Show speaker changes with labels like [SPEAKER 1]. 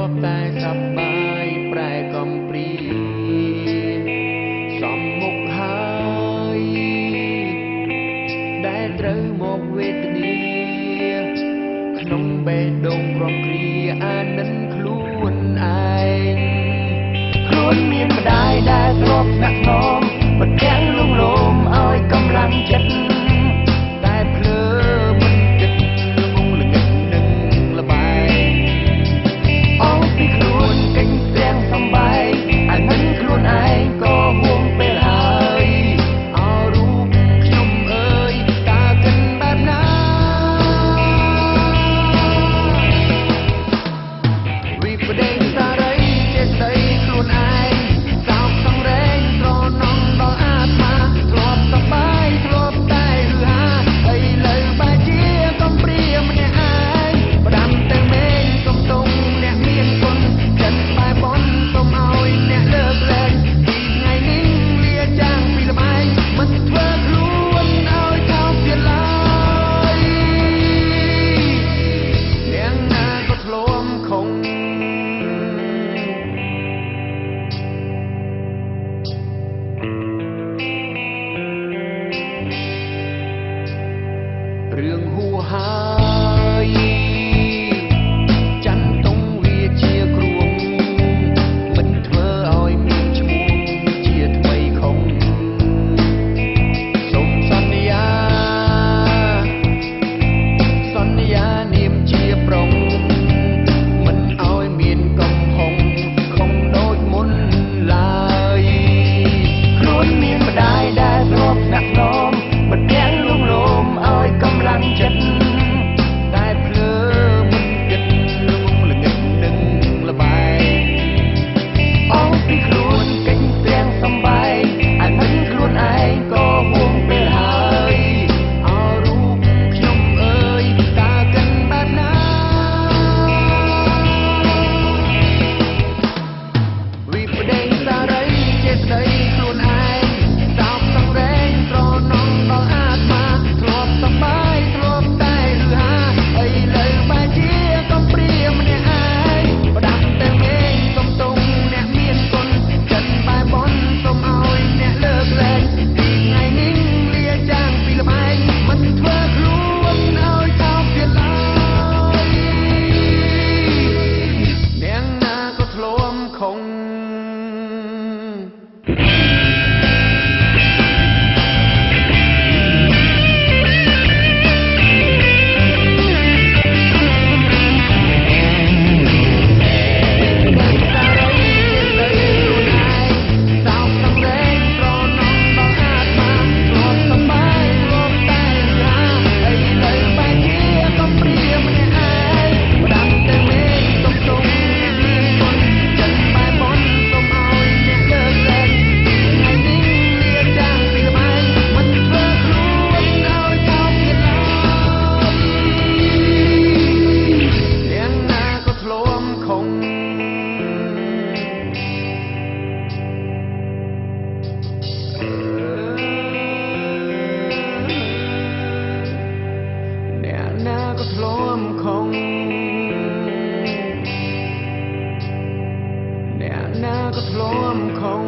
[SPEAKER 1] บតែសប្បាយប្រែកំព្រីសំមុខហើយដែលត្រូវមកវេទនាក្នុងបេះដូងក្រំគ្រាអានិនខ្លួនឯងខ្លួនមានម្ដាយដែលធ្លាប់ស្នាក់ស្នមមិនទាំងលងលោមឲ្យកម្លាំងចិត្តតែភ្លើមិនគិតល្ងងល្ងឹតនឹងលបែងអងពីខ្លួនកិញទាំងសំបែងអានិនខ្លួនឯងក៏ហួងពេលហើយអោរូបខ្ញុំអើយតើគិនបែបណាវិបដិសារីចេះស្ដីខ្លួនឯងសោកសង្រេងត្រនងដល់អាត្មាធ្លាប់សប្បាយធ្លាប់តែហឺហាឥឡូវបែរជាកំព្រាម្នាក់ឯងផ្ដាំទៅមេឃសុំទុំអ្នកមានគុណចិត្តបែបនសុំឲ្យអ្នកលើកលែងពីថ្ងៃនេះលាចាងពីលបែងមិនធ្វើខ្លួនឲ្យថោកទៀតឡើយអ្នកណាក៏ធ្លាប់ខំរឿងហួហើយចន្ទង់វាជាគ្រួងមិនធ្វើឲ្យមានឈ្មោះជាថ្មីខំសូមសន្យានាមជាប្រុងមិនឲ្យមានកំហុងខំដូចមុនឡើយខ្លួនមានម្ដាយដែលធ្លាប់ស្នាក់ស្នមមិនទាំងលងលោមឲ្យកម្លាំងចិត្តតែភ្លើមិនគិតល្ងងល្ងឹតនឹងលបែងអងពីខ្លួនកិញទាំងសំបែងអានិនខ្លួនឯងក៏ហួងពេលហើយអោរូបខ្ញុំអើយតើគិនបែបណាវិបដិសារីចេះស្ដីខ្លួនឯងសោកសង្រេងត្រនងដល់អាត្មាធ្លាប់សប្បាយធ្លាប់តែហឺហាឥឡូវបែរជាកំព្រាម្នាក់ឯងផ្ដាំទៅមេឃសុំទុំអ្នកមានគុណចិត្តបែបនសុំឲ្យអ្នកលើកលែងពីថ្ងៃនេះលាចាងពីលបែងមិនធ្វើខ្លួនឲ្យថោកទៀតឡើយអ្នកណាក៏ធ្លាប់ខំก็ធ្លាប់ខំអ្នកណាក៏ធ្លាប់ខំ